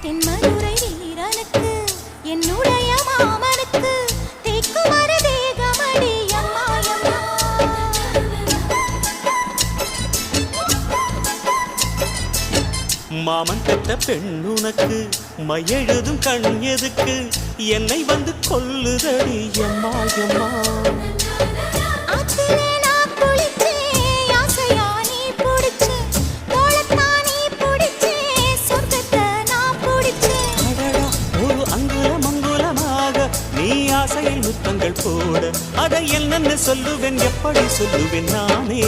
தென்மதுரை வீரனுக்கு என்னுடைய மாமனுக்கு தேக்குமர தேகமடி அம்மா அம்மா. மாமன் பெற்ற பெண்ணுனக்கு மையெழுதும் கண் எதுக்கு என்னை வந்து கொல்லுதடி அம்மா அம்மா. ஆத்திலே நான் குளிச்சேன், ஆசையா நீ புடிச்சே, தோளத்தான் நீ புடிச்சே, சொர்க்கத்தை நான் புடிச்சேன். அடடா, ஒரு அங்குலம் அங்குலமாக நீ ஆசையில் முத்தங்கள் போட அதை என்னென்ன சொல்லுவேன் எப்படி சொல்லுவேன் நானே.